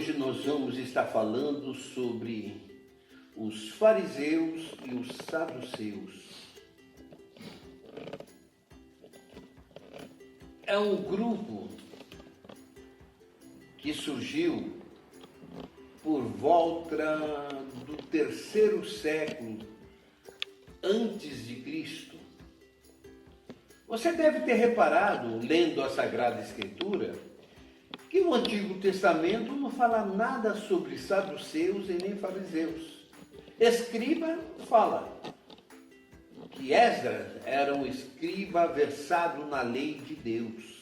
Hoje nós vamos estar falando sobre os fariseus e os saduceus. É um grupo que surgiu por volta do 3º século antes de Cristo. Você deve ter reparado, lendo a Sagrada Escritura, que o Antigo Testamento não fala nada sobre saduceus e nem fariseus. Escriba fala que Esdras era um escriba versado na lei de Deus.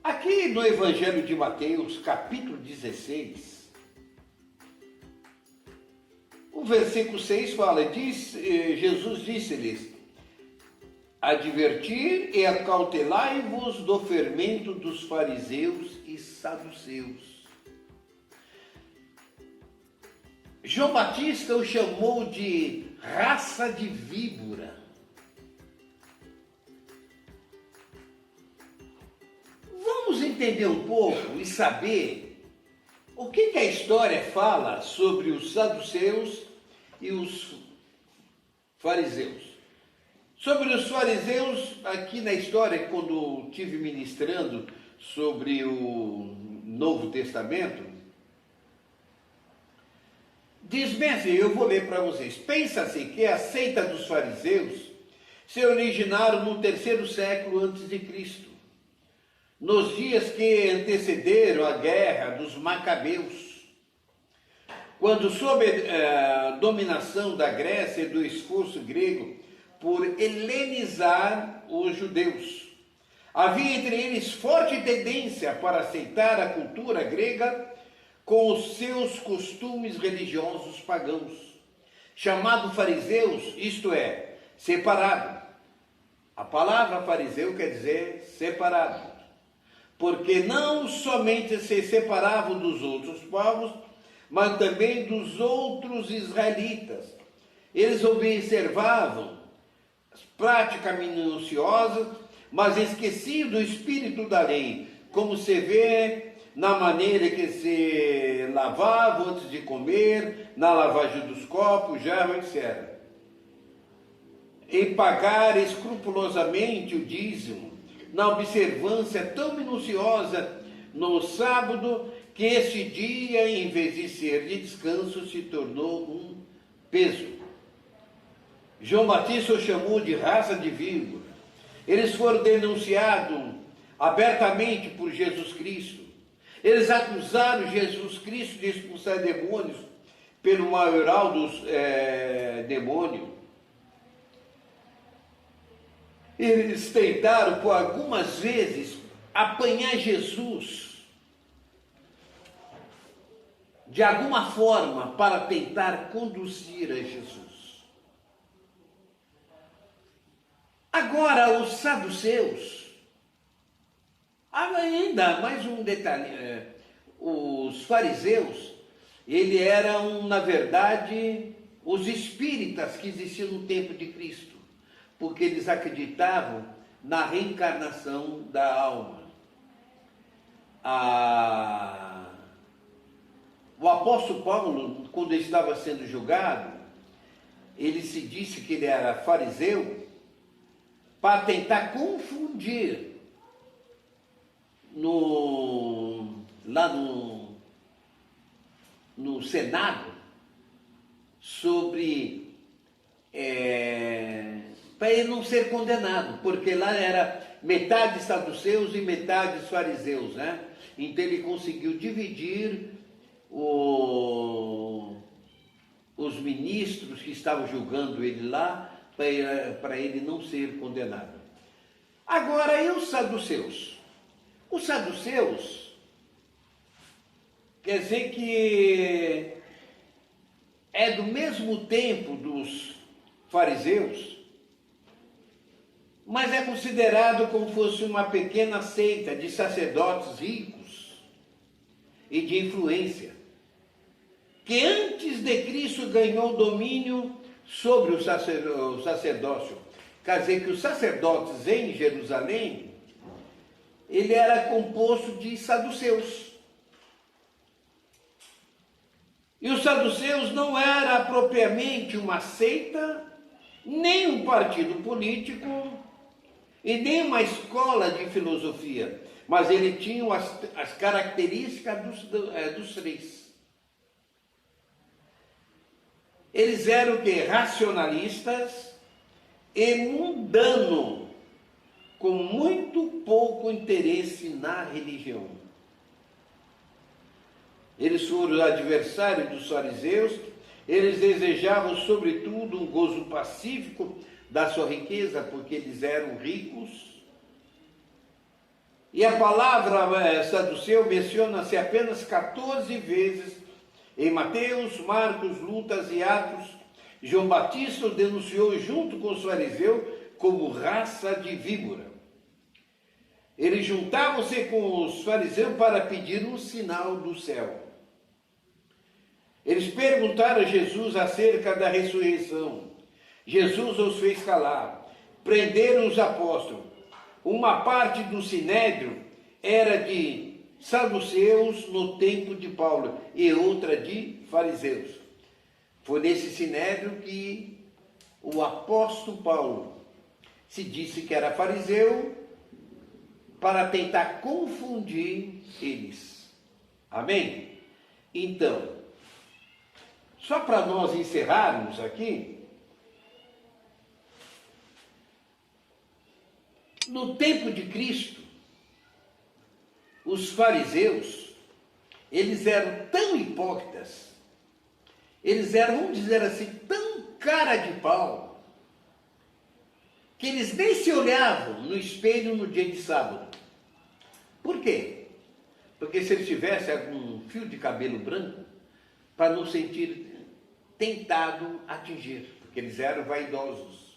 Aqui no Evangelho de Mateus, capítulo 16, o versículo 6 fala, Jesus disse-lhes, advertir e acautelai-vos do fermento dos fariseus e saduceus. João Batista o chamou de raça de víbora. Vamos entender um pouco e saber o que a história fala sobre os saduceus e os fariseus. Sobre os fariseus, aqui na história, quando estive ministrando sobre o Novo Testamento, diz bem assim, eu vou ler para vocês. Pensa-se que a seita dos fariseus se originaram no 3º século antes de Cristo, nos dias que antecederam a guerra dos Macabeus, quando sob a dominação da Grécia e do esforço grego por helenizar os judeus. Havia entre eles forte tendência para aceitar a cultura grega com os seus costumes religiosos pagãos, chamado fariseus, isto é, separado. A palavra fariseu quer dizer separado, porque não somente se separavam dos outros povos, mas também dos outros israelitas. Eles observavam práticas minuciosas, mas esqueciam do espírito da lei, como se vê na maneira que se lavavam antes de comer, na lavagem dos copos, jarro, etc. Em pagar escrupulosamente o dízimo, na observância tão minuciosa no sábado, que este dia, em vez de ser de descanso, se tornou um peso. João Batista o chamou de raça de víbora. Eles foram denunciados abertamente por Jesus Cristo. Eles acusaram Jesus Cristo de expulsar demônios pelo maioral dos demônios. Eles tentaram por algumas vezes apanhar Jesus de alguma forma para tentar conduzir a Jesus. Agora, os saduceus, ainda mais um detalhe, os fariseus, eles eram, na verdade, os espíritas que existiam no tempo de Cristo, porque eles acreditavam na reencarnação da alma. O apóstolo Paulo, quando ele estava sendo julgado, ele se disse que ele era fariseu, para tentar confundir lá no Senado sobre para ele não ser condenado, porque lá era metade saduceus e metade fariseus, né? Então ele conseguiu dividir os ministros que estavam julgando ele lá, para ele não ser condenado. Agora, e os saduceus? Os saduceus quer dizer que é do mesmo tempo dos fariseus, mas é considerado como fosse uma pequena seita de sacerdotes ricos e de influência, que antes de Cristo ganhou domínio sobre o sacerdócio. Quer dizer que os sacerdotes em Jerusalém, ele era composto de saduceus. E os saduceus não era propriamente uma seita, nem um partido político e nem uma escola de filosofia, mas ele tinha as características dos três. Eles eram o quê? Racionalistas e mundano, com muito pouco interesse na religião. Eles foram adversários dos fariseus, eles desejavam sobretudo um gozo pacífico da sua riqueza, porque eles eram ricos. E a palavra saduceu menciona-se apenas 14 vezes em Mateus, Marcos, Lucas e Atos. João Batista o denunciou junto com os fariseus como raça de víbora. Eles juntavam-se com os fariseus para pedir um sinal do céu. Eles perguntaram a Jesus acerca da ressurreição. Jesus os fez calar. Prenderam os apóstolos. Uma parte do sinédrio era de saduceus no tempo de Paulo e outra de fariseus. Foi nesse sinédrio que o apóstolo Paulo se disse que era fariseu para tentar confundir eles. Amém? Então, só para nós encerrarmos aqui, no tempo de Cristo, os fariseus, eles eram tão hipócritas, eles eram, vamos dizer assim, tão cara de pau, que eles nem se olhavam no espelho no dia de sábado. Por quê? Porque se eles tivessem algum fio de cabelo branco, para não sentir tentado atingir, porque eles eram vaidosos.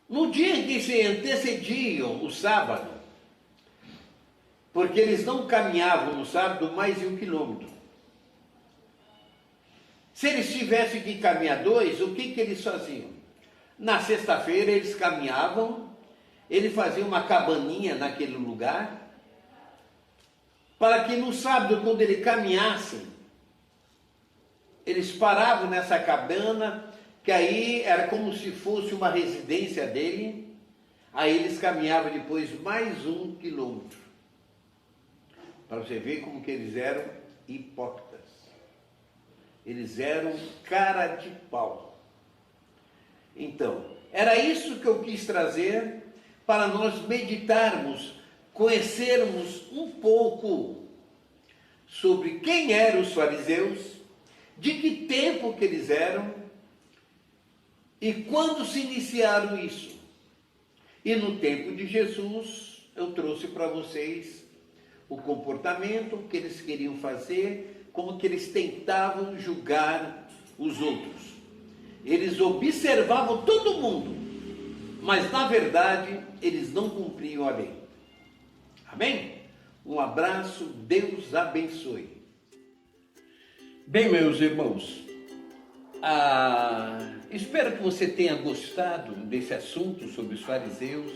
No dia em que se antecediam o sábado, porque eles não caminhavam no sábado mais de 1 quilômetro. Se eles tivessem que caminhar 2, o que eles faziam? Na sexta-feira eles caminhavam, ele fazia uma cabaninha naquele lugar, para que no sábado, quando ele caminhasse, eles paravam nessa cabana, que aí era como se fosse uma residência dele, aí eles caminhavam depois mais 1 quilômetro. Para você ver como que eles eram hipócritas. Eles eram cara de pau. Então, era isso que eu quis trazer para nós meditarmos, conhecermos um pouco sobre quem eram os fariseus, de que tempo que eles eram e quando se iniciaram isso. E no tempo de Jesus, eu trouxe para vocês o comportamento que eles queriam fazer, como que eles tentavam julgar os outros. Eles observavam todo mundo, mas na verdade eles não cumpriam a lei. Amém? Um abraço, Deus abençoe. Bem, meus irmãos, espero que você tenha gostado desse assunto sobre os fariseus,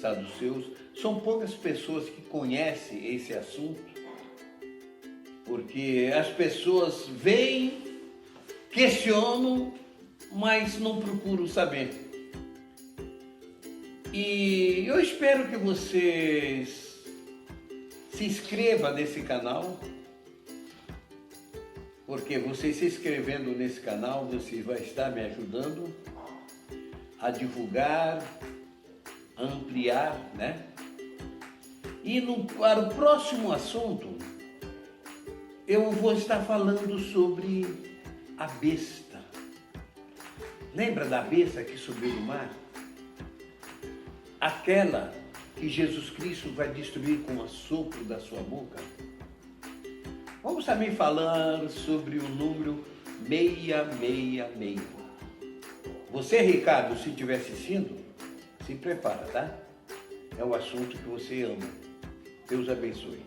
saduceus. São poucas pessoas que conhecem esse assunto, porque as pessoas veem, questionam, mas não procuram saber. E eu espero que vocês se inscrevam nesse canal, porque você se inscrevendo nesse canal, você vai estar me ajudando a divulgar, a ampliar, né? E para o próximo assunto, eu vou estar falando sobre a besta. Lembra da besta que subiu do mar? Aquela que Jesus Cristo vai destruir com o assopro da sua boca. Vamos também falar sobre o número 666. Você, Ricardo, se estiver assistindo, se prepara, tá? É um assunto que você ama. Deus abençoe.